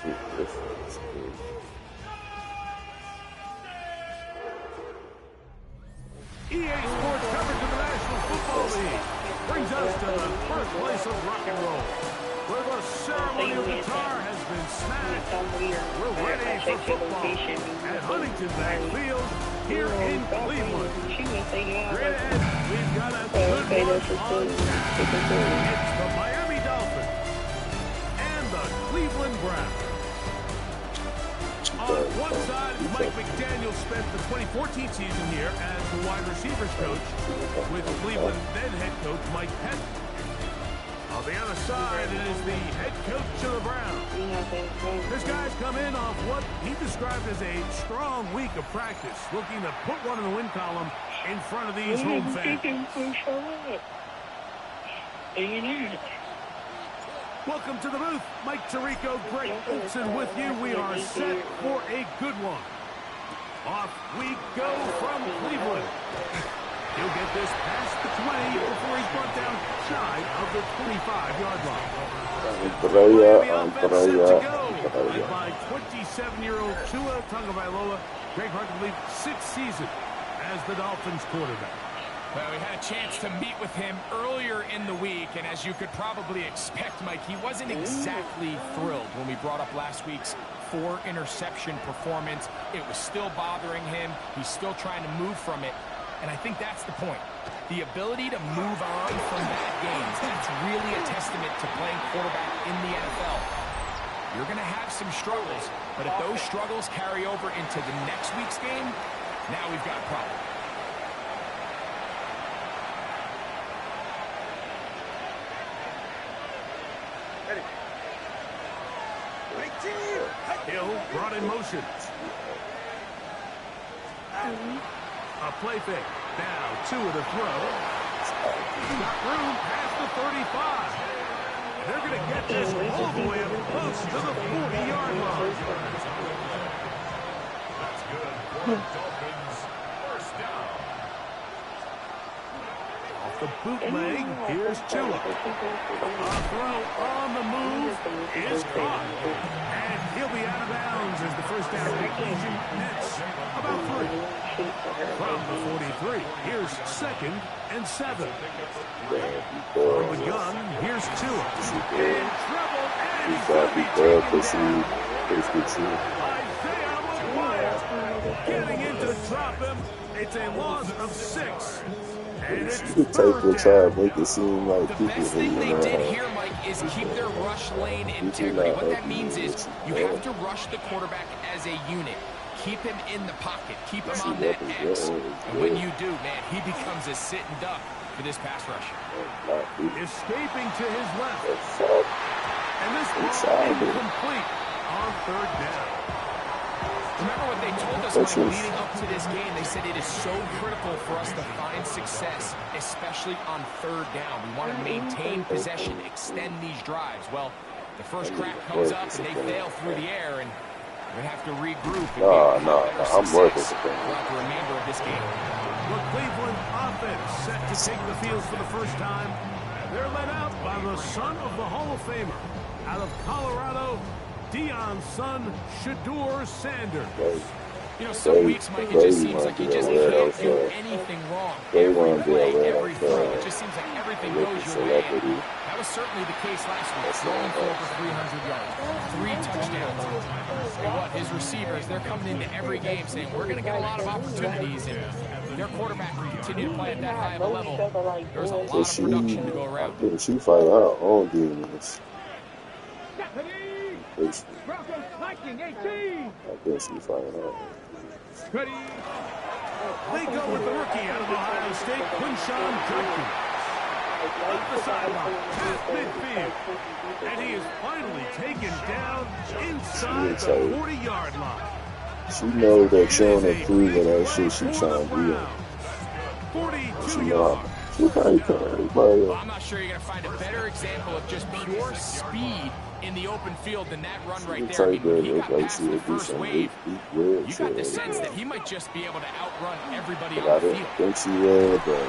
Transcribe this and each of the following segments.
EA Sports coverage of the National Football League brings us to the birthplace of rock and roll, where the ceremonial guitar has been smashed. We're ready for football at Huntington Bank Field here in Cleveland. Straight ahead, we've got a good one on tap. It's the Miami Dolphins and the Cleveland Browns. On one side, Mike McDaniel spent the 2014 season here as the wide receivers coach with Cleveland then head coach Mike Pettit. On the other side is the head coach of the Browns. This guy's come in off what he described as a strong week of practice, looking to put one in the win column in front of these home fans. Welcome to the booth. Mike Tirico, Greg Olson with you. We are set for a good one. Off we go from Cleveland. He'll get this past the 20 before he's brought down shy of the 25-yard line. Led by 27-year-old Tua Tagovailoa. Greg Hart, I believe, 6th season as the Dolphins quarterback. Well, we had a chance to meet with him earlier in the week, and as you could probably expect, Mike, he wasn't exactly thrilled when we brought up last week's 4-interception performance. It was still bothering him. He's still trying to move from it, and I think that's the point. The ability to move on from bad games, that's really a testament to playing quarterback in the NFL. You're going to have some struggles, but if those struggles carry over into the next week's game, now we've got a problem. Hill brought in motion. A play fake. Now Tua to throw. Got room past the 35. They're going to get this all the way up close to the 40-yard line. That's good. Dolphins first down. Off the bootleg, here's Tua. A throw on the move is caught. And he'll be out of bounds as the first down completion nets about 3. From the 43, here's 2nd and 7. From the gun, here's Tua. In trouble, and he's going to be taken down. Isaiah McGuire getting in to drop him. It's a loss of 6. And it's the type of try to make it seem like people best thing they did here, Mike, is keep their rush lane integrity. What that means is you have to rush the quarterback as a unit. Keep him in the pocket. Keep him on that X. And when you do, man, he becomes a sitting duck for this pass rush. Escaping to his left. And this ball incomplete on 3rd down. Remember what they told us, Mike, leading up to this game. They said it is so critical for us to find success, especially on 3rd down. We want to maintain possession, extend these drives. Well, the first crack comes up, and they fail through the air, and we have to regroup. I'm working throughout the remainder of this game. The Cleveland offense set to take the field for the first time. They're led out by the son of the Hall of Famer out of Colorado, Deion's son, Shedeur Sanders. You know, some weeks, Mike, it just seems like you just can't do anything wrong. Every play, every throw, it just seems like everything goes your way. That was certainly the case last week. Throwing for over 300 yards, 3 touchdowns. And what, his receivers, they're coming into every game saying, we're going to get a lot of opportunities, and their quarterback can continue to play at that high of a level. There's a lot of production to go around. She fight out on demons. I guess he's fighting out. Ready? They go with the rookie out of Ohio State, Quinshawn Judkins. Up the sideline, past midfield. And he is finally taken down inside the 40-yard line. She knows that showing her proving that shit she trying to do. 42 yards. I'm not sure you're going to find a better example of just pure speed in the open field than that run right there. I mean, when he got past the first wave, you got the sense that he might just be able to outrun everybody on the field. I think she will, but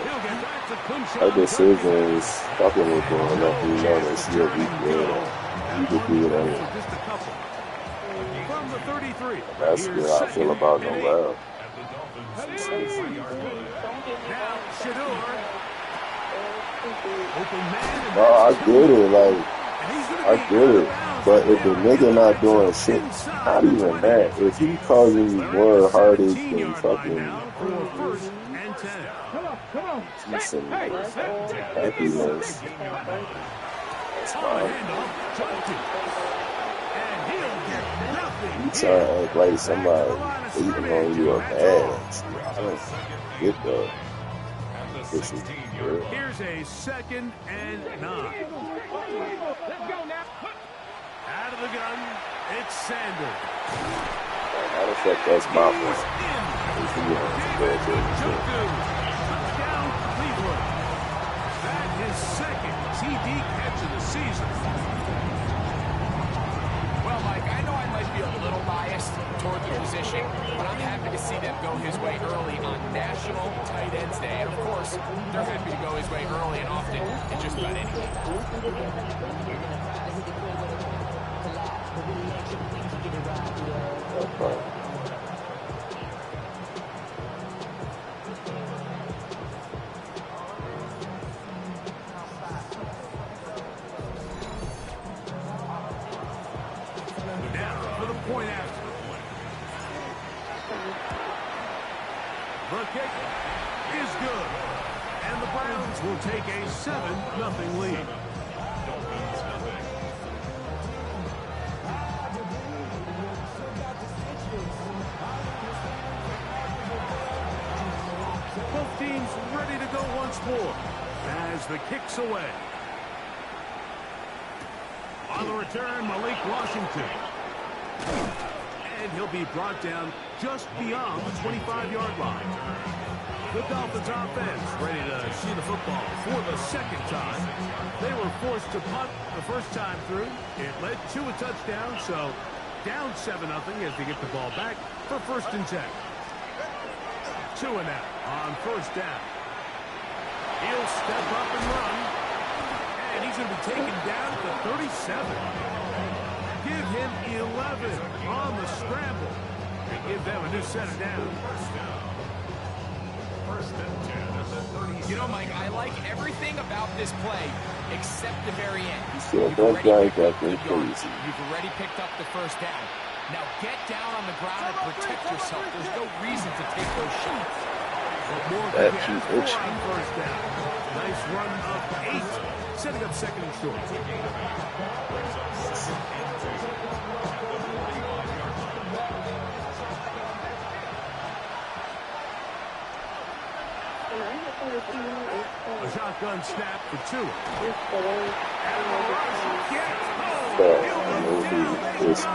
her decisions, probably going up, you know that she will be good. You could do it anyway. the 33. That's good. I feel about no loud. Now, Shador. Open man. No, I get it. Like, I get it. But if the nigga not doing shit, not even that. If he causing you more heartache than fucking decent happiness, it's fine. You try to act like somebody hating on you or mad. I don't get that. This is good. Here's a 2nd and 9. Out of the gun, it's Sanders. Matter of fact, that's my fault. Touchdown, Cleveland. That is 2nd TD catch of the season. Well, Mike, I know I might be a little biased toward the position, but I'm happy to see them go his way early on National Tight Ends Day. And, of course, they're happy to go his way early and often in just about anything. Now for the point after. The kick is good. And the Browns will take a 7-0 lead. Both teams ready to go once more as the kick's away. On the return, Malik Washington. And he'll be brought down just beyond the 25-yard line. The Dolphins offense ready to see the football for the 2nd time. They were forced to punt the first time through. It led to a touchdown, so down 7-0 as they get the ball back for 1st and 10. 2 and out on 1st down. He'll step up and run. And he's going to be taken down to 37. Give him 11 on the scramble. And give them a new set of downs. You know, Mike, I like everything about this play except the very end. You've already picked up the 1st down. Now get down on the ground and protect yourself. There's no reason to take those shots. That keep itching. First down. Nice run of 8. Setting up 2nd and short. A shotgun snap for 2. This is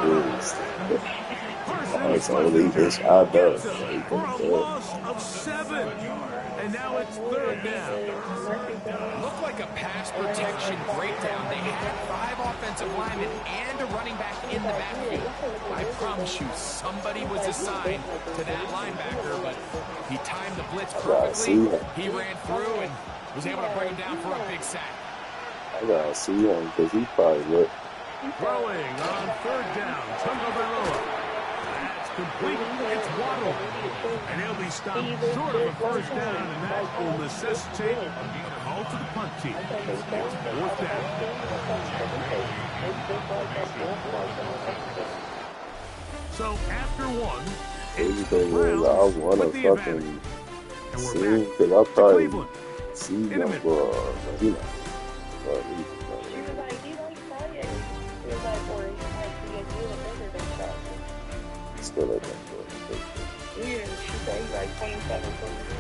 it's only this I know. For a loss of 7. And now it's 3rd down. Looked like a pass protection breakdown. They had 5 offensive linemen and a running back in the backfield. I promise you, somebody was assigned to that linebacker, but he timed the blitz perfectly. He ran through and was able to bring him down for a big sack. I gotta see him because he probably looked. Throwing on 3rd down. Tagovailoa. That's complete. It's Waddle. And he'll be stopped short of a 1st down, and that will necessitate a call to the punt team. It's 4th down. So after 1, it's the Browns I want to fucking see because I probably see him for you know. Still like that. Yeah, she said he's like 27, 23.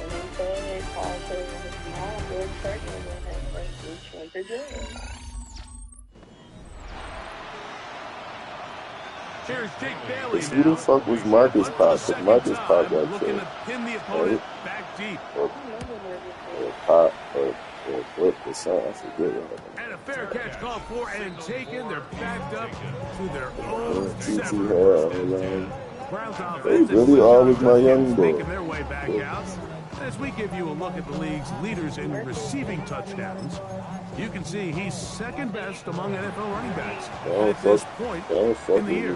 And then said his mom was pregnant with him, but she went to jail. Here's Jake Bailey. Who the fuck was Marcus Pop? Because Marcus Pop got looking killed. to pin the opponent back deep. Or Pop or Flip or something. I forget what happened. And a fair catch called for and taken. They're backed up to their own TT 7. Hell, Browns they offense really always my young boy. making their way back out. As we give you a look at the league's leaders in receiving touchdowns, you can see he's second best among NFL running backs at this point in the year.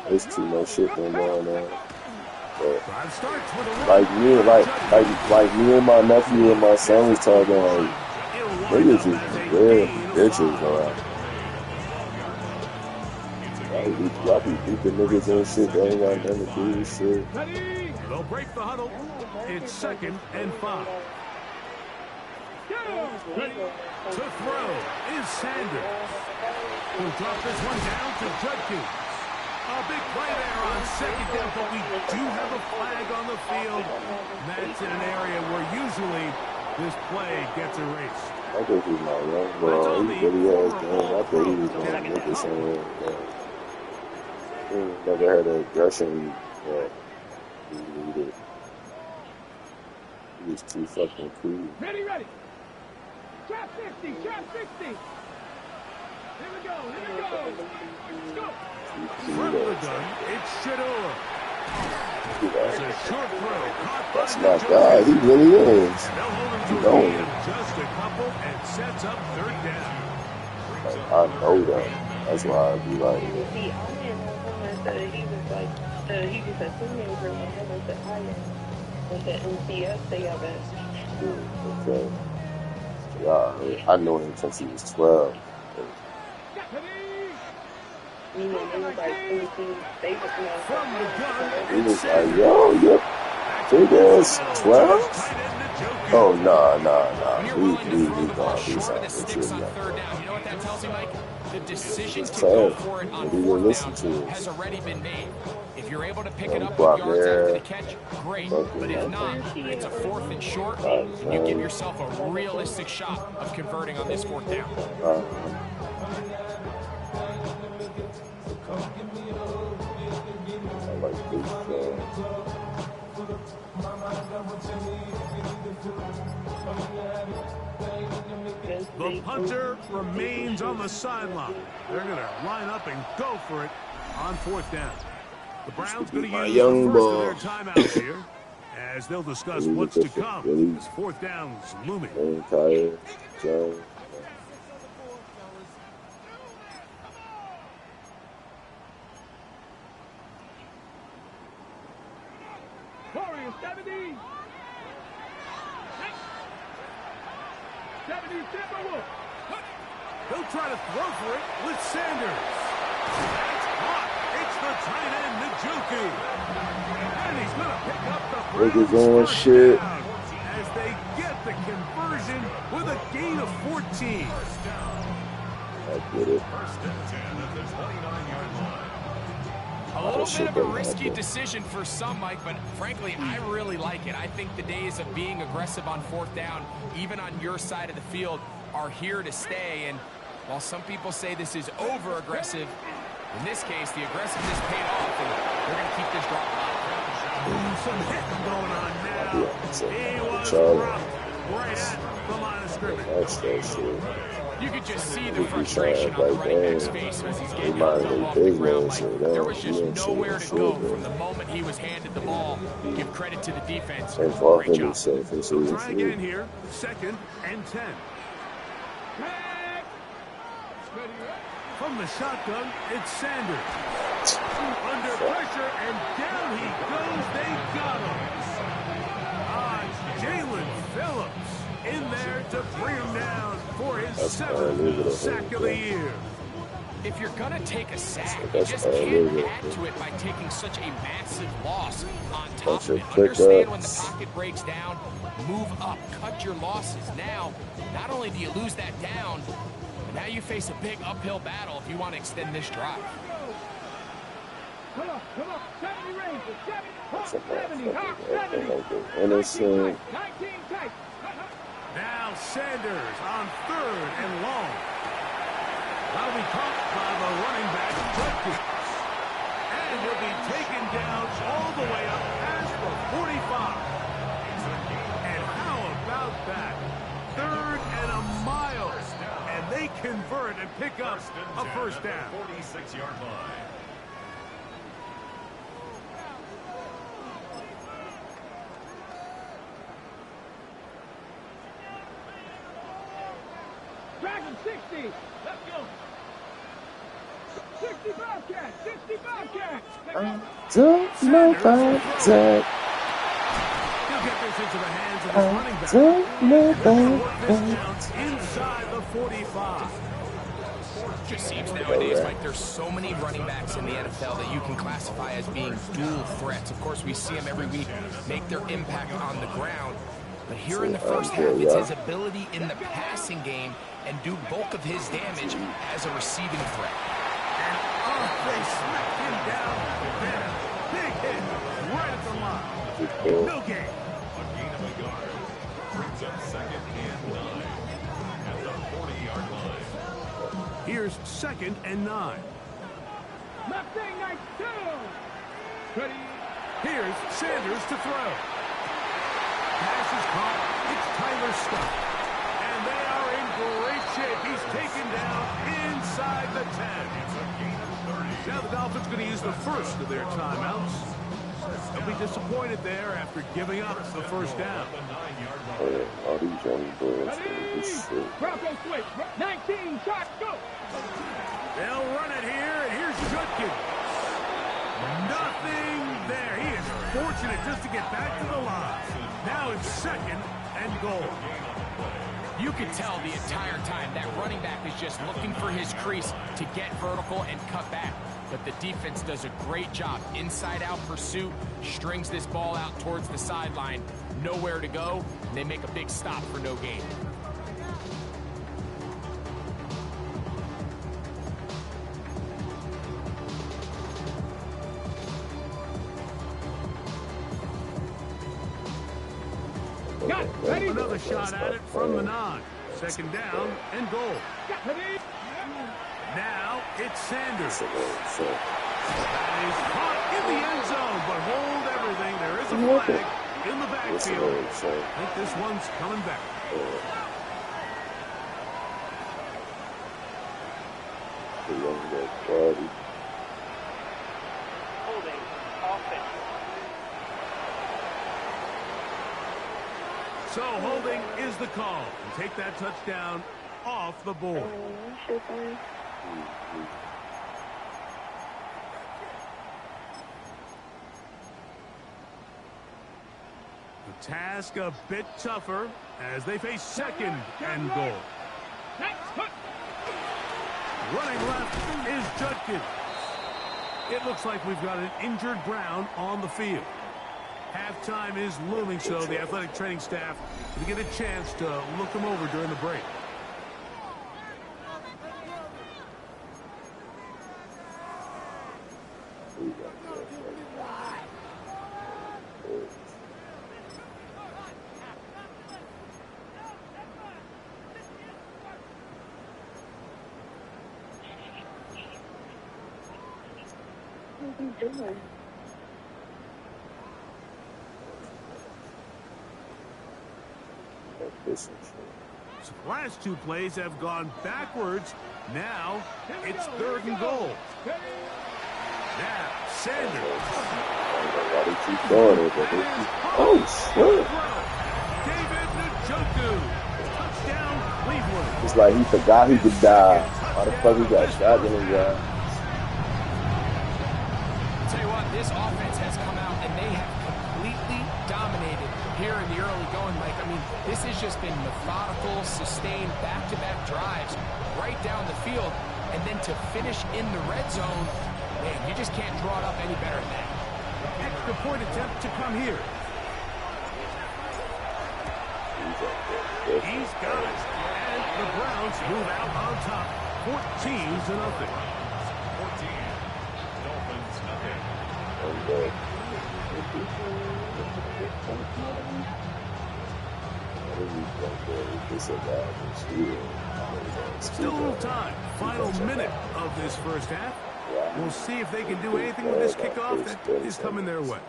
There's too much shit going on. Drive starts with a Like me and my nephew and my son was talking, like, niggas just weird bitches around. Y'all be beating niggas and shit, they ain't got nothing to do with shit. They'll break the huddle. It's 2nd and 5. To throw is Sanders. He'll drop this one down to Judkins. A big play there on 2nd down, but we do have a flag on the field. That's in an area where usually this play gets erased. I think he's not young, bro. He's really ass game. I think he was going to make it somewhere. Never had the aggression that he needed. He was too fucking cool. Ready. Trap 60, trap 60. Here we go. Let's go. Front of the gun, it's Shador. It's a short throw. That's my guy. He really is. They'll hold him to a gain of just a couple and sets up 3rd down. Like, I know that. That's why I be like, See, I didn't know him that he was like, he was a teenager when he was at higher. With the NCS together. okay. Yeah, I know him since he was 12. You know, he was like 17, they was From the gun, He was like, yo, yep. Big ass 12? Oh, nah. We gone. He's Short out. of the sticks on 3rd down. You know what that tells me, Mike? The decision It's to go tough. for it on Maybe you'll 4th listen down to it. has already been made. If you're able to pick it up Block with yards there. after the catch, great. But if not, it's a 4th and short, and you give yourself a realistic shot of converting on this 4th down. I like this. the punter remains on the sideline. They're going to line up and go for it on 4th down. The Browns going to use the first of their timeouts here as they'll discuss what's to come. This 4th down is looming. Warriors, 70. 70 Timberwolves. They'll try to throw for it with Sanders. That's caught. It's the tight end, Njoku. And he's going to pick up the Browns first down as they get the conversion with a gain of 14. I get it. A little bit of a risky decision for some, Mike, but frankly, I really like it. I think the days of being aggressive on 4th down, even on your side of the field, are here to stay. And while some people say this is over-aggressive, in this case, the aggressiveness paid off, and they're going to keep this drop off. Some hitting going on now. He was dropped right at the line of scrimmage. You could just see the frustration on the running back's face as he's getting thrown off the ground, Mike. There was just nowhere to go from the moment he was handed the ball. Give credit to the defense. Great job. We'll try again here. 2nd and 10. From the shotgun, it's Sanders. Under pressure, and down he goes. They got him. Jalen Phillips in there to bring him down for his 7th sack of the year. If you're going to take a sack, you just can't add to it by taking such a massive loss on top of it. Understand when the pocket breaks down, move up, cut your losses. Now, not only do you lose that down, but now you face a big uphill battle if you want to extend this drive. Come on. 70 Rangers, 70 Hawks, 70. Innocent. 19 tight. Now Sanders on 3rd and long. That'll be caught by the running back, Judkins. And he'll be taken down all the way up past the 45. And how about that? 3rd and a mile. And they convert and pick up a first down. 46-yard line. Back in 60. Let's go. 65 cat. 65 cat. Don't know about that. He'll get this into the hands of his running back. Don't know Work this about down inside the 45. Just seems nowadays like there's so many running backs in the NFL that you can classify as being dual threats. Of course, we see them every week make their impact on the ground. But here in the first half, it's his ability in the passing game and do bulk of his damage as a receiving threat. And they smacked him down there. Big hit right at the line. No gain. A gain of a yard. Brings up 2nd and 9 at the 40-yard line. Here's 2nd and 9. Left thing, nice two. Ready. Here's Sanders to throw. Pass is caught. It's Tyler Scott. And they are in great shape. He's taken down inside the 10. Now the Dolphins going to use the first of their timeouts. They'll be disappointed there after giving up the first down. all these young boys. Bronco switch. 19 shot, go. They'll run it here, and here's Judkins. Nothing there. He is fortunate just to get back to the line. Now it's 2nd and goal. You can tell the entire time that running back is just looking for his crease to get vertical and cut back. But the defense does a great job. Inside-out pursuit, strings this ball out towards the sideline. Nowhere to go, and they make a big stop for no gain. Another shot at it from the 9. 2nd down and goal. Now it's Sanders. That is caught in the end zone, but hold everything. There is a flag in the backfield. I think this one's coming back. Holding offense. So holding is the call. And take that touchdown off the board. The task a bit tougher as they face 2nd and goal. Running left is Judkins. It looks like we've got an injured Brown on the field. Halftime is looming, so the athletic training staff will get a chance to look him over during the break. What are you doing? So the last 2 plays have gone backwards. Now it's 3rd and goal. Now Sanders. Oh, shit. David Njoku. Touchdown, Cleveland. It's like he forgot he could die. Why the fuck he got shot in his eye? I'll tell you what, this offense has come out and they have completely dominated here in the early going, Mike. I mean, this has just been methodical, sustained, back-to-back drives right down the field. And then to finish in the red zone, man, you just can't draw it up any better than that. Extra point attempt to come here. He's got it. And the Browns move out on top. 14-0. 14. Dolphins nothing. Still a little time. Final minute of this first half. We'll see if they can do anything with this kickoff that is coming their way.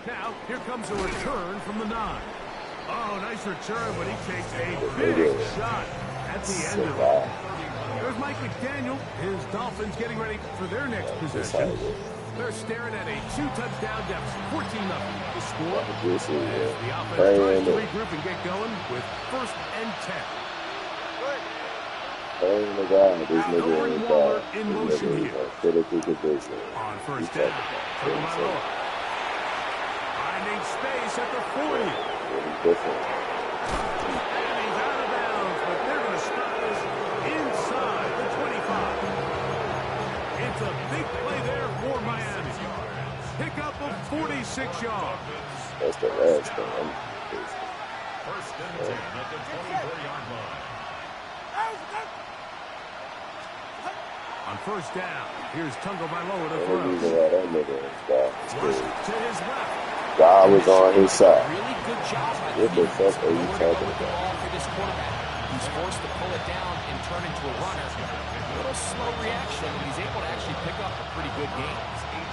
Now, here comes a return from the 9. Oh, nice return, but he takes a big shot at the end of it. There's Mike McDaniel. His Dolphins getting ready for their next possession. They're staring at a 2-touchdown deficit, 14-0. The score as the offense tries to regroup and get going with 1st and 10. Oh my God, this No nigga Rick is Waller bad. in This motion nigga here. is a critical condition. On first down, Tagovailoa. Finding space at the 40. Really different. And he's out of bounds, but they're going to stop this inside the 25. It's a big play there for Miami. Pickup of 46 yards. That's the last thing. First and 10 at the 24-yard line. On first down, here's Tagovailoa to The throw. reason why that nigga is bad is Rush because to his left. God was on his side. Really good job by What the fuck are you Nowhere to go talking with the about? ball for this quarterback. He's forced to pull it down and turn into a runner. A little slow reaction, and he's able to actually pick up a pretty good game.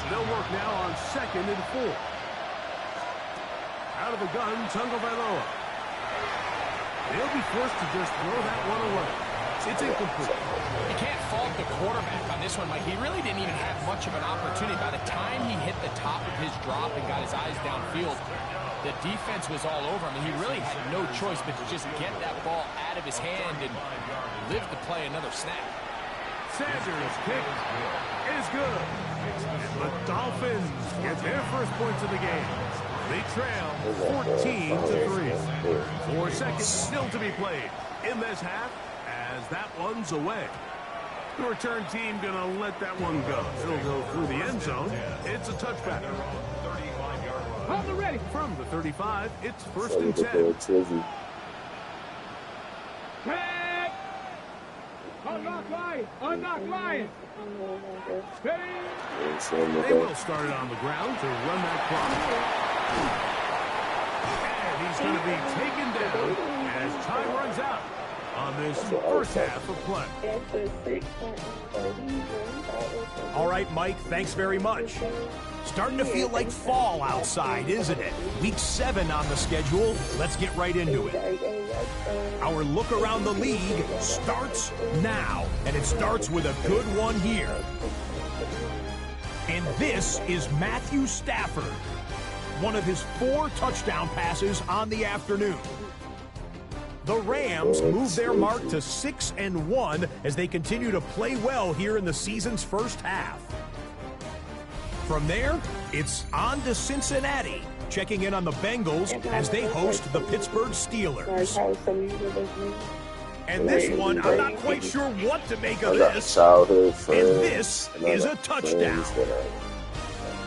They'll work now on 2nd and 4. Out of the gun, Tagovailoa. They'll be forced to just throw that one away. It's incomplete. You can't fault the quarterback on this one, Mike. He really didn't even have much of an opportunity. By the time he hit the top of his drop and got his eyes downfield, the defense was all over him. And he really had no choice but to just get that ball out of his hand and live to play another snap. Sanders' kick is good. The Dolphins get their first points of the game. They trail 14-3. 4 seconds still to be played in this half as that one's away. The return team going to let that one go. It'll go through the end zone. It's a touchback. On the ready. From the 35, it's first So and the 10. third Tizzy. Tag. Unlock Lion. Unlock Lion. Steady. And so I'm They will start it on the ground to run that clock. And he's going to be taken down as time runs out on this first half of play. All right, Mike, thanks very much. Starting to feel like fall outside, isn't it? Week 7 on the schedule. Let's get right into it. Our look around the league starts now, and it starts with a good one here. And this is Matthew Stafford, one of his 4 touchdown passes on the afternoon. The Rams move their mark to 6-1 as they continue to play well here in the season's first half. From there, it's on to Cincinnati, checking in on the Bengals as they host the Pittsburgh Steelers. And this one, I'm not quite sure what to make of I got this. childhood friends. And this is a touchdown.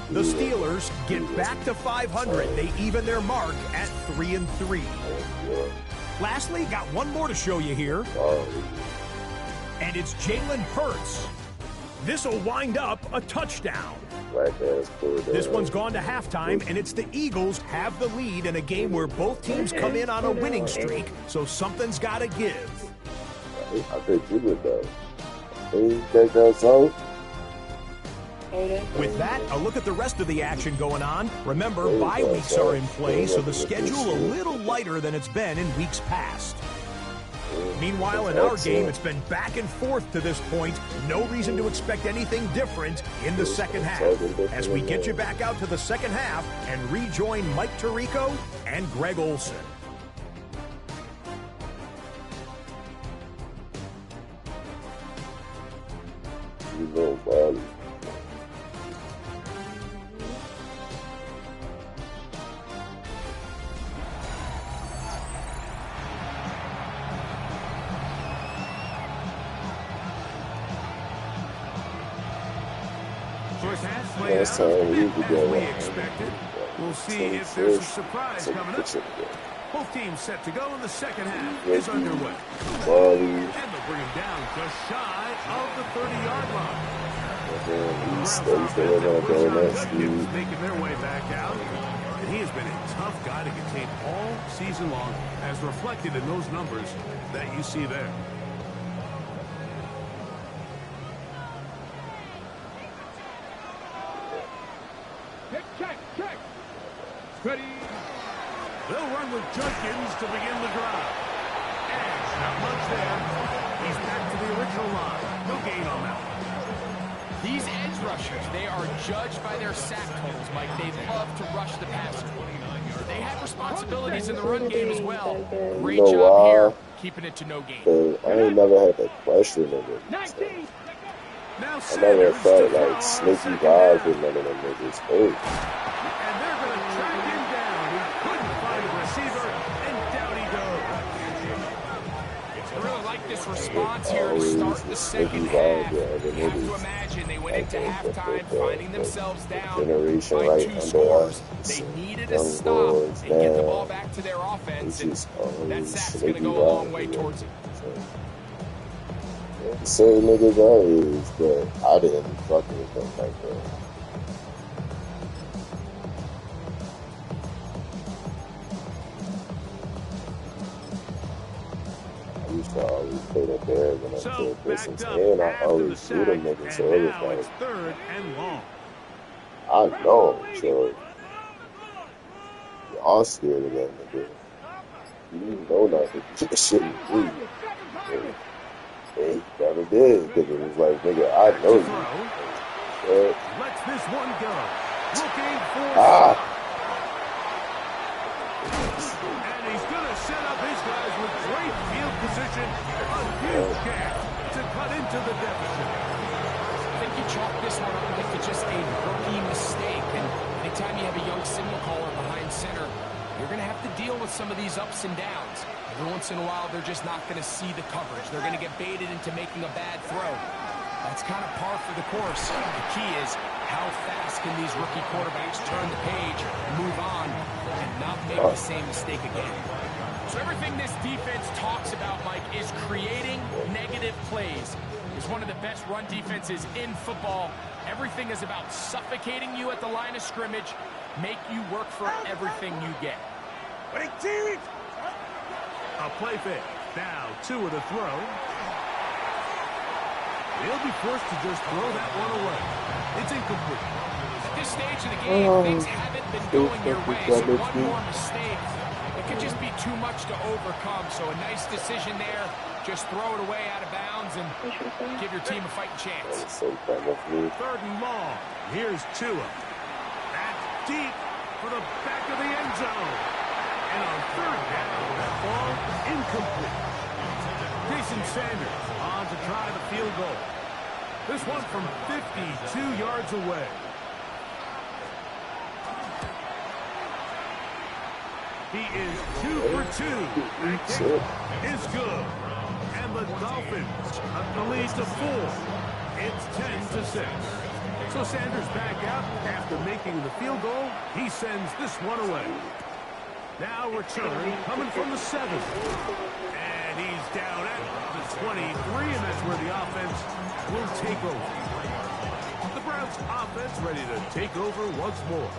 The Steelers get back to 500. They even their mark at 3-3. Lastly, got one more to show you here. And it's Jalen Hurts. This will wind up a touchdown. This one's gone to halftime, and it's the Eagles have the lead in a game where both teams come in on a winning streak, so something's got to give. I think you would, though. You think that's so? With that, a look at the rest of the action going on. Remember, bye weeks are in play, so the schedule a little lighter than it's been in weeks past. Meanwhile, in our game, it's been back and forth to this point. No reason to expect anything different in the second half. As we get you back out to the second half and rejoin Mike Tirico and Greg Olson. First half played out as we expected. We'll see if there's a surprise coming up. Both teams set to go, and the second half is underway. And they'll bring him down just shy of the 30-yard line. Making their way back out. And he has been a tough guy to contain all season long, as reflected in those numbers that you see there. Check. Ready. They'll run with Judkins to begin the drive. And not much there. He's back to the original line. No gain on that one. These edge rushers, they are judged by their sack totals, Mike. They love to rush the passer. They have responsibilities in the run game as well. Great job here keeping it to no gain. I ain't never had to question niggas. Now I never Sanders felt to throw like on sneaky second vibes down. with none of them niggas. Hey, And they're going to track him down. He couldn't find a receiver, and down he goes. I really like this response here to always start the sneaky second vibes half. with other You have to niggas. imagine they went I into think halftime finding themselves down generation by right 2 under scores. us, They needed a young stop boys and get the ball now, back to their offense, it's and just that always sack's going sneaky to go a long vibes way with towards it. them. Certain niggas our age, but I didn't fuck with them like that. I used to always play the Bears when I was So in Christmas, backed up and I after the always knew them sack, niggas, so and it was now like, it's 3rd and long. I know them, so y'all scared of that nigga. You know not to do shit with me. Hey, he never did, because it was like, nigga, I know you. Lets this one go. Looking for and he's going to set up his guys with great field position. A huge gap to cut into the deficit. I think you chalk this one up like to just a rookie mistake. And anytime you have a young signal caller behind center, you're going to have to deal with some of these ups and downs. Every once in a while, they're just not going to see the coverage. They're going to get baited into making a bad throw. That's kind of par for the course. The key is how fast can these rookie quarterbacks turn the page, move on, and not make the same mistake again. So everything this defense talks about, Mike, is creating negative plays. It's one of the best run defenses in football. Everything is about suffocating you at the line of scrimmage, make you work for everything you get. A play fake. Now 2 with a throw. He'll be forced to just throw that one away. It's incomplete. At this stage of the game, things haven't been going your way, so one more mistake, it could just be too much to overcome. So a nice decision there. Just throw it away out of bounds and give your team a fighting chance. 3rd and long. Here's Tua. That's deep for the back of the end zone. And on 3rd down, that ball incomplete. Jason Sanders on to try the field goal. This one from 52 yards away. He is 2 for 2. That kick is good. And the Dolphins up the lead to 4. It's 10-6. So Sanders back out after making the field goal. He sends this one away. Now return coming from the 7. And he's down at the 23, and that's where the offense will take over. The Browns offense ready to take over once more.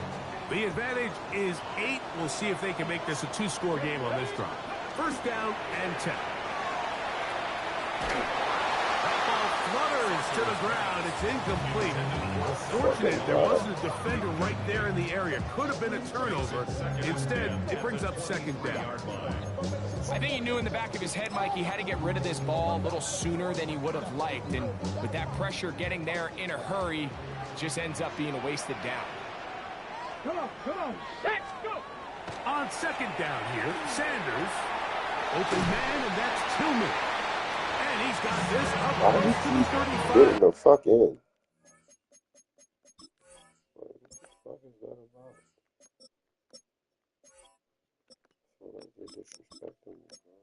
The advantage is 8. We'll see if they can make this a 2-score game on this drive. 1st down and 10. That ball flutters to the ground. It's incomplete. Fortunate there wasn't a defender right there in the area. Could have been a turnover. Instead, it brings up 2nd down. I think he knew in the back of his head, Mike, he had to get rid of this ball a little sooner than he would have liked. And with that pressure getting there in a hurry, it just ends up being a wasted down. Come on, let's go! On 2nd down here, Sanders. Open man, and that's Tillman. And he's got this up close to the 35. Getting the fuck in. What the fuck is that about? They're disrespecting me, bro.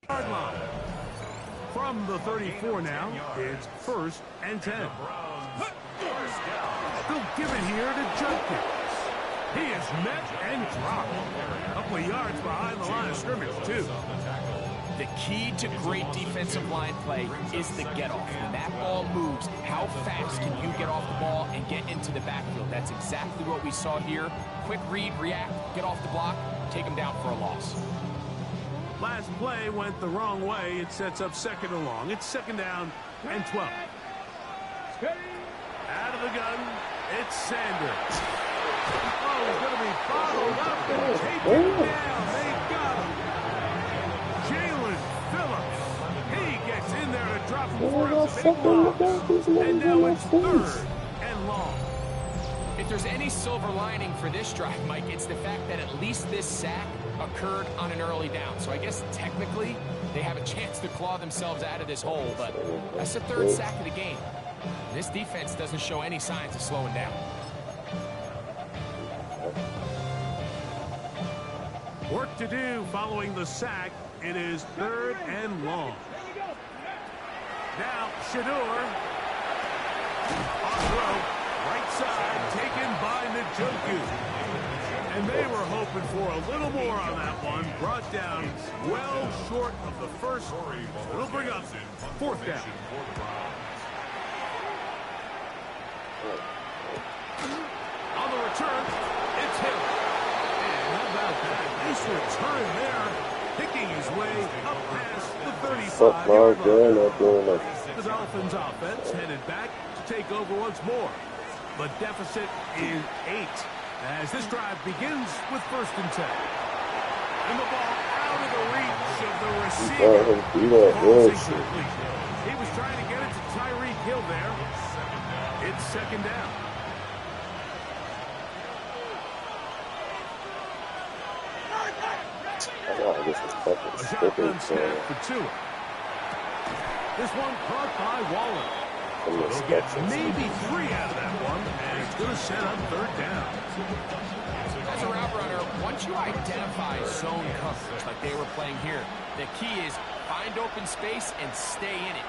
Yard line. From the 34 now, it's 1st and 10. They'll give it here to Judkins. He is met and dropped. A couple of yards behind the line of scrimmage, too. The key to great defensive line play is the get-off. When that ball moves, how fast can you get off the ball and get into the backfield? That's exactly what we saw here. Quick read, react, get off the block, take him down for a loss. Last play went the wrong way. It sets up 2nd and long. It's 2nd down and 12. Out of the gun, it's Sanders. Oh, he's going to be bottled up and taken down. They've got him. Jalen Phillips. He gets in there to drop him for a big loss. And now it's 3rd and long. If there's any silver lining for this drive, Mike, it's the fact that at least this sack occurred on an early down. So I guess technically they have a chance to claw themselves out of this hole, but that's the 3rd sack of the game. This defense doesn't show any signs of slowing down. Work to do following the sack. It is 3rd and long. Now, Shador. Off rope. Right side taken by Njoku. And they were hoping for a little more on that one. Brought down well short of the first. It'll bring up 4th down. On the return, it's him. And how about that? Nice return there. Picking his way up past the 35-yard line. The Dolphins offense headed back to take over once more. The deficit is 8 as this drive begins with 1st and 10. And the ball out of the reach of the receiver. He was trying to get it to Tyreek Hill there. It's 2nd down. A shotgun snap for Tua. This one caught by Waller. They'll get maybe 3 out of that one, and it's going to set up 3rd down. As a route runner, once you identify zone coverage like they were playing here, the key is find open space and stay in it.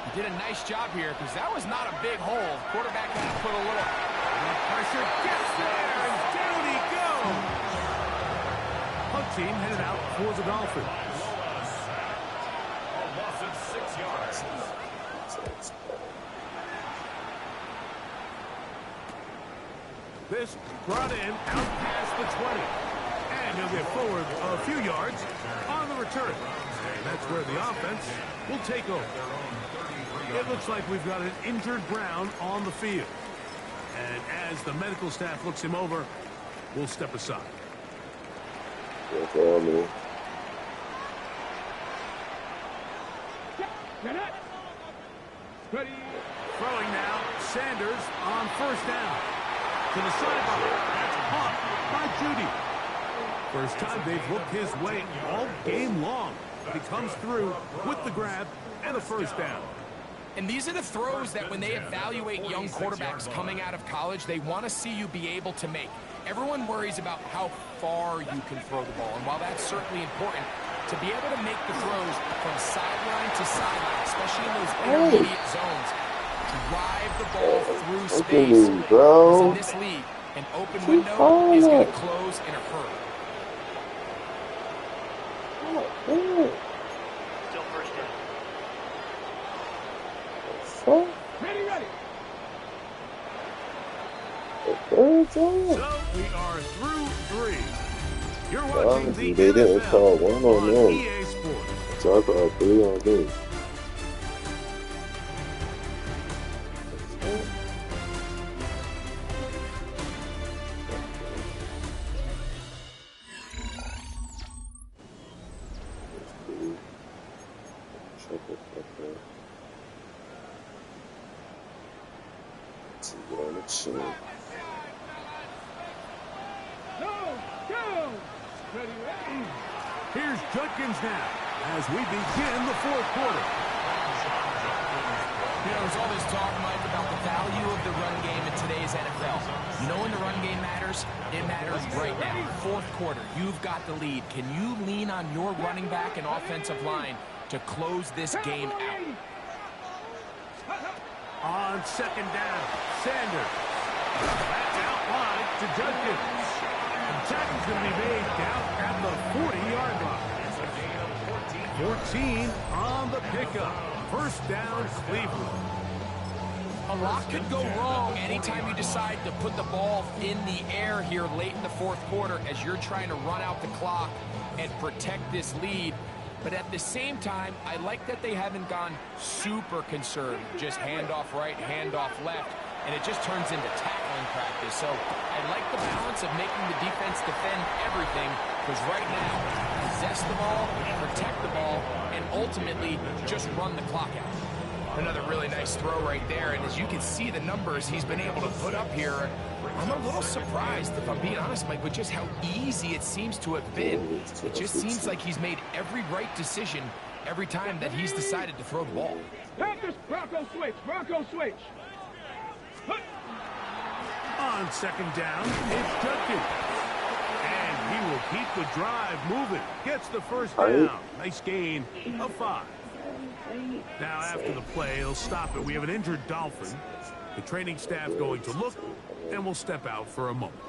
He did a nice job here because that was not a big hole. Quarterback had to put a little pressure, gets there, and down he goes. Punt team headed out for the Dolphins. A loss of 6 yards. This brought in out past the 20. And he'll get forward a few yards on the return. And that's where the offense will take over. It looks like we've got an injured Brown on the field. And as the medical staff looks him over, we'll step aside. Throwing now, Sanders on 1st down. To the sideline. That's caught by Judy. First time they've looked his way all game long. He comes through with the grab and a 1st down. And these are the throws that when they evaluate young quarterbacks coming out of college, they want to see you be able to make. Everyone worries about how far you can throw the ball. And while that's certainly important, to be able to make the throws from sideline to sideline, especially in those intermediate zones, drive the ball through space. Because in this league, an open window is going to close in a hurry. Still 1st down. Ready. So we are through 3. You're watching the they didn't call one on them. EA Sports. So I called 3 on them. Here's Judkins now as we begin the 4th quarter. You know, there's all this talk, Mike, about the value of the run game in today's NFL. You know when the run game matters? It matters right now. 4th quarter, you've got the lead. Can you lean on your running back and offensive line to close this game out? On 2nd down, Sanders. That's out wide to Judkins. And tackle's going to be made down at the 40-yard line. 14 on the pickup. 1st down, Cleveland. A lot could go wrong anytime you decide to put the ball in the air here late in the 4th quarter as you're trying to run out the clock and protect this lead. But at the same time, I like that they haven't gone super conservative. Just handoff right, handoff left. and it just turns into tackling practice. So I like the balance of making the defense defend everything, because right now, possess the ball, protect the ball, and ultimately just run the clock out. Another really nice throw right there, and as you can see the numbers he's been able to put up here, I'm a little surprised, if I'm being honest, Mike, with just how easy it seems to have been. It just seems like he's made every right decision every time that he's decided to throw the ball. Panthers, Bronco switch, Bronco switch. On second down, it's Judkins. And he will keep the drive moving. Gets the first down. Nice gain of 5. Now after the play, he'll stop it. We have an injured Dolphin. The training staff going to look, and we'll step out for a moment.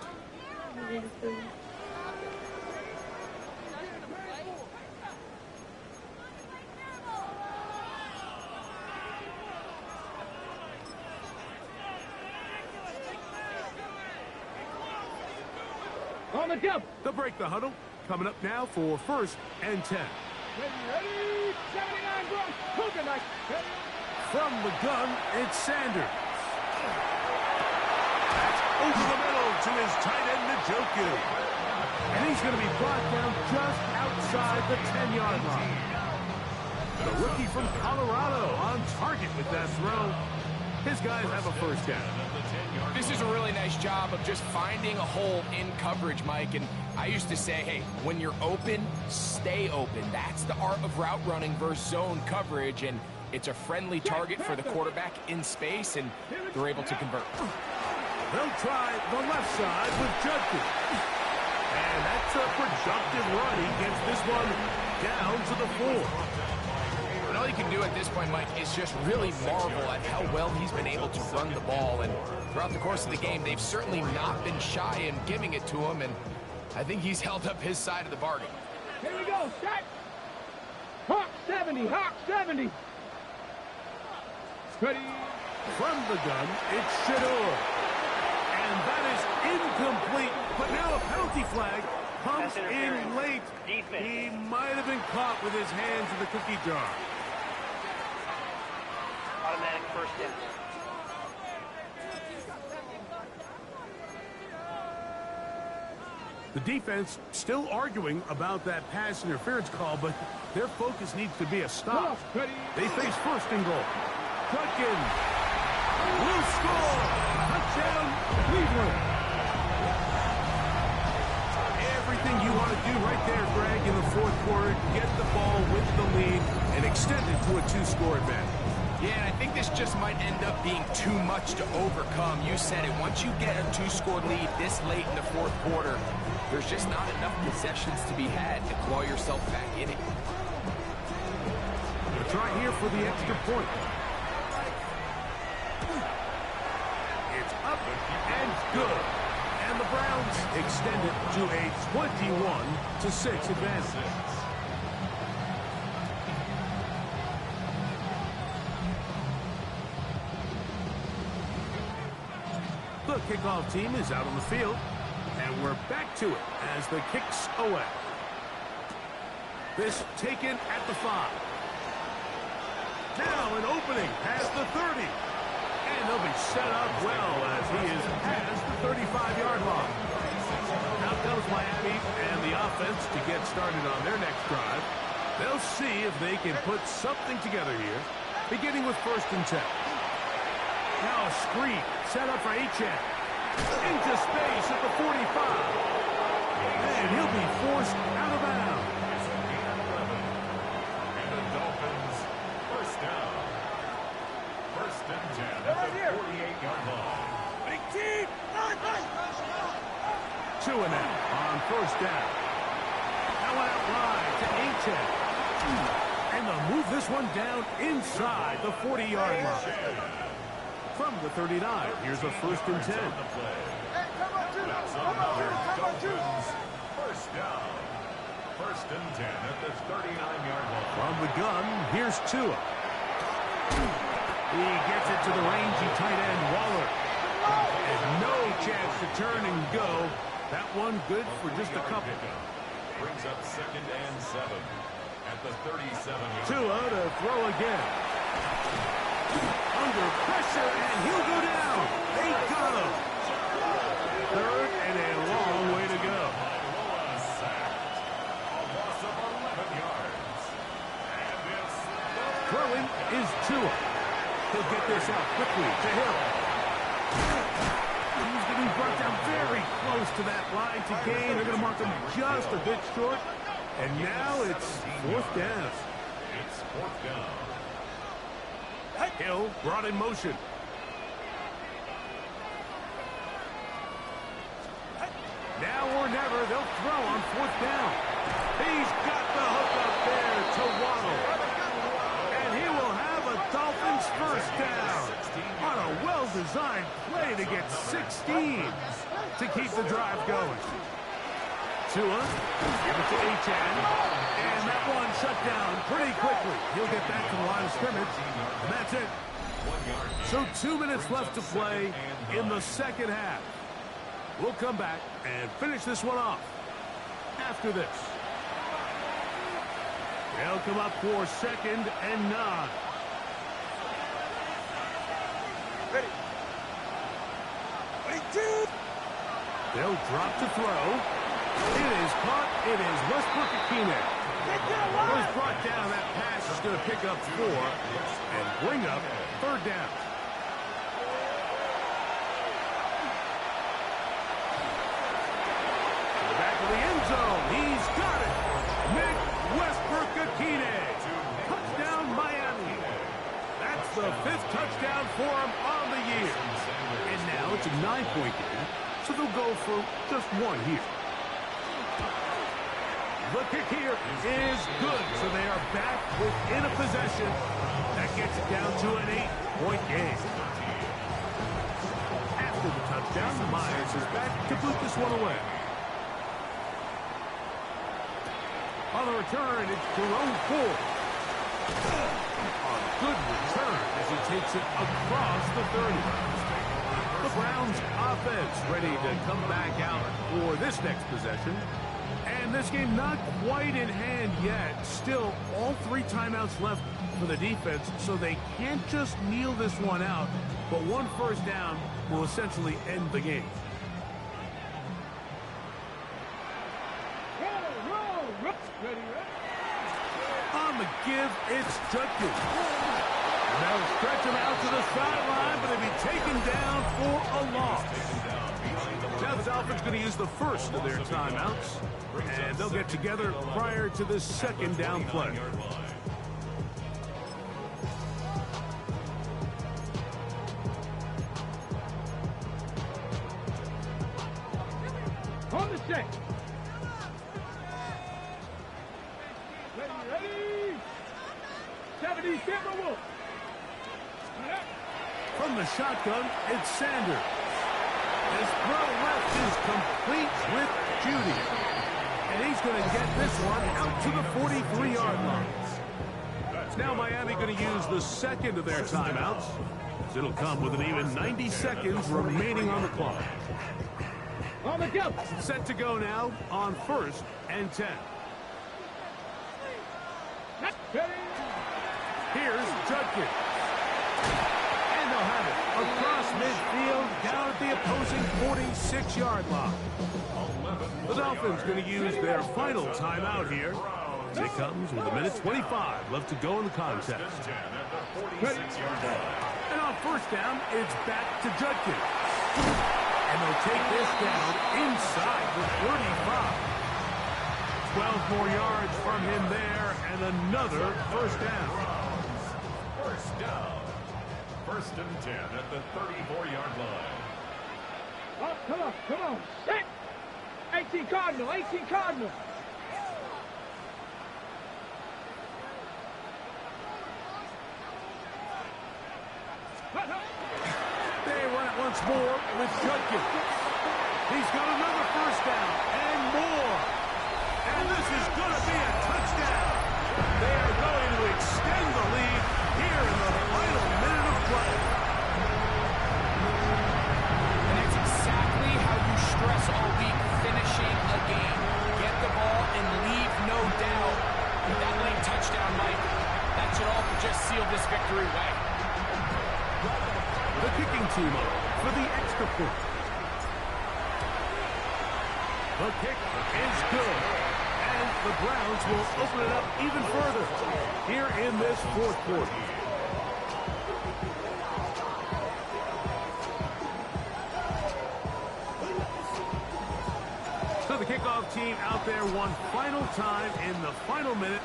On the jump. They'll break the huddle. Coming up now for 1st and 10. Ready, 79 Bronx. Hook nice. From the gun, it's Sanders. That's over the middle to his tight end, Njoku. And he's going to be brought down just outside the 10-yard line. The rookie from Colorado on target with that throw. His guys have a first down. This is a really nice job of just finding a hole in coverage, Mike. And I used to say, hey, when you're open, stay open. That's the art of route running versus zone coverage. And it's a friendly target for the quarterback in space, and they're able to convert. They'll try the left side with Judkins. And that's a productive run. He gets this one down to the 4. And all you can do at this point, Mike, is just really marvel at how well he's been able to run the ball. And throughout the course of the game, they've certainly not been shy in giving it to him. And I think he's held up his side of the bargain. Here we go, set. Hawk 70, Hawk 70. Ready. From the gun, it's Shador. And that is incomplete. But now a penalty flag comes in late. He might have been caught with his hands in the cookie jar. Automatic first down. The defense still arguing about that pass interference call, but their focus needs to be a stop. They face 1st and goal. Judkins will score. Touchdown, Cleveland. Everything you want to do right there, Greg, in the 4th quarter. Get the ball with the lead and extend it to a 2-score advantage. Yeah, and I think this just might end up being too much to overcome. You said it. Once you get a 2-score lead this late in the 4th quarter, there's just not enough possessions to be had to claw yourself back in it. We'll try here for the extra point. It's up and good. And the Browns extend it to a 21-6 advantage. The kickoff team is out on the field, and we're back to it as the kick's away. This taken at the 5. Now an opening past the 30. And they'll be set up well as he is past the 35-yard line. Now comes Miami and the offense to get started on their next drive. They'll see if they can put something together here, beginning with 1st and 10. Now a screen set up for Achane. Into space at the 45. And he'll be forced out of bounds. And the Dolphins, 1st down. 1st and 10 at the 48-yard line. Big team. 2 and out on 1st down. Now out wide to Achane. And they'll move this one down inside the 40-yard line. From the 39, here's a 1st and 10. That's another Dolphins 1st down. 1st and 10 at the 39-yard line. From the gun, here's Tua. He gets it to the rangy tight end, Waller. And no chance to turn and go. That one good for just a couple. Brings up 2nd and 7 at the 37. Tua to throw again. under pressure, and he'll go down. They got him. Third and a long way to go. Throwing is Tua. He'll get this out quickly to Hill. He's going to be brought down very close to that line to gain. They're going to mark him just a bit short. And now it's fourth down. It's fourth down. Hill brought in motion. Now or never, they'll throw on fourth down. He's got the hook up there to Waddle. And he will have a Dolphins first down on a well-designed play to get 16 to keep the drive going. Tua, give it to Achane, and that one shut down pretty quickly. He'll get back to the line of scrimmage, and that's it. So 2 minutes left to play in the second half. We'll come back and finish this one off after this. They'll come up for 2nd and 9. Ready. 22. They'll drop to throw. It is caught. It is Westbrook-Ikhine. Was brought down. That pass is going to pick up 4 and bring up third down. Back to the end zone. He's got it. Nick Westbrook-Ikhine. Touchdown, Miami. That's the 5th touchdown for him on the year. And now it's a 9-point game, so they'll go for just 1 here. The kick here is good, so they are back within a possession. That gets it down to an 8-point game. After the touchdown, Myers is back to boot this one away. On the return, it's Jerome Ford. A good return as he takes it across the 30. The Browns offense ready to come back out for this next possession. And this game not quite in hand yet. Still, all 3 timeouts left for the defense, so they can't just kneel this one out. But 1 first down will essentially end the game. On the give, it's Judkins. And they'll stretch him out to the sideline, but he'll be taken down for a loss. Now the Dolphins going to use the first of their timeouts, and they'll get together prior to this 2nd down play. On the set. Ready. 70 Timberwolves. From the shotgun, it's Sanders. His throw left is complete with Judy. And he's going to get this one out to the 43-yard line. Now Miami going to use the 2nd of their timeouts. It'll come with an even 90 seconds remaining on the clock. On the go. Set to go now on 1st and 10. Here's Judkins. And they'll have it across midfield down at the opposing 46-yard line. The Dolphins going to use their final timeout here. It comes with 1:25 left to go in the contest. And on first down, it's back to Judkins. And they'll take this down inside the 35. 12 more yards from him there, and another first down. First down. 1st and 10 at the 34-yard line. Oh, come on. Set. 18 Cardinal. They run it once more with Judkins. He's got another first down and more. And this is going to be a touchdown. They are going to extend the lead here in the final minute of play. And that's exactly how you stress all week finishing a game. Get the ball and leave no doubt. With that late touchdown, Mike, that should all just seal this victory away. point. The kick is good. And the Browns will open it up even further here in this fourth quarter. So the kickoff team out there one final time in the final minute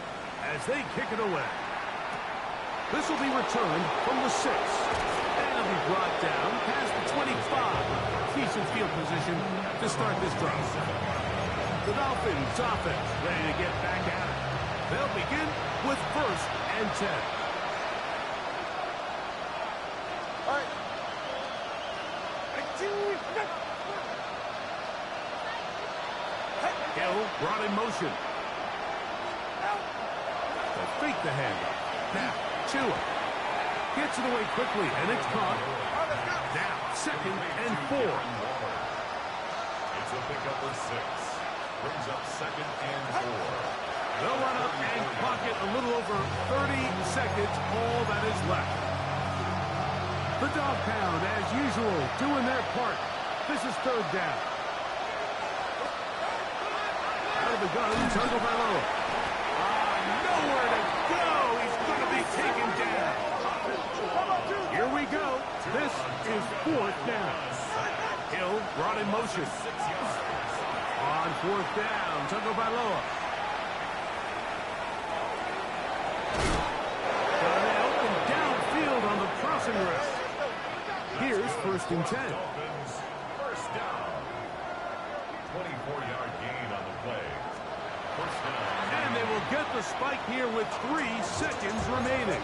as they kick it away. This will be returned from the 6. And it'll be brought down past the 25. Decent field position to start this drive. The Dolphins offense ready to get back at it. They'll begin with 1st and 10. All right. Hill brought in motion. They'll fake the handoff. Now, Tua gets it away quickly, and it's caught. Now, 2nd and 4. It's a pickup of 6. Brings up 2nd and 4. They'll run up and clock it a little over 30 seconds, all that is left. The Dog Pound, as usual, doing their part. This is 3rd down. Out of the gun, Tagovailoa. Nowhere to go. He's going to be taken down. Here we go. This is 4th down. Hill brought in motion. On 4th down, Tagovailoa. Got it open downfield on the crossing route. Here's 1st and 10. First down. 24-yard gain on the play. First down. And they will get the spike here with 3 seconds remaining.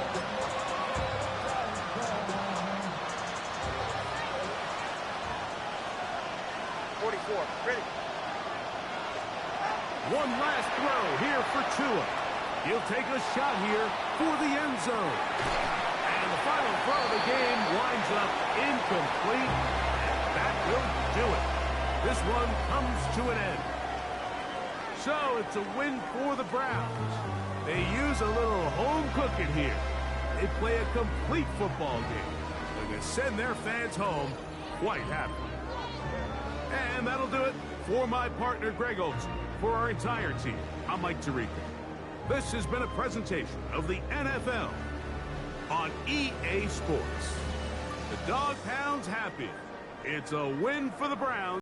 Ready. One last throw here for Tua. He'll take a shot here for the end zone. And the final throw of the game winds up incomplete. And that will do it. This one comes to an end. So it's a win for the Browns. They use a little home cooking here. They play a complete football game. They can send their fans home quite happy. And that'll do it for my partner, Greg Olson. For our entire team, I'm Mike Tirico. This has been a presentation of the NFL on EA Sports. The Dog Pound's happy. It's a win for the Browns.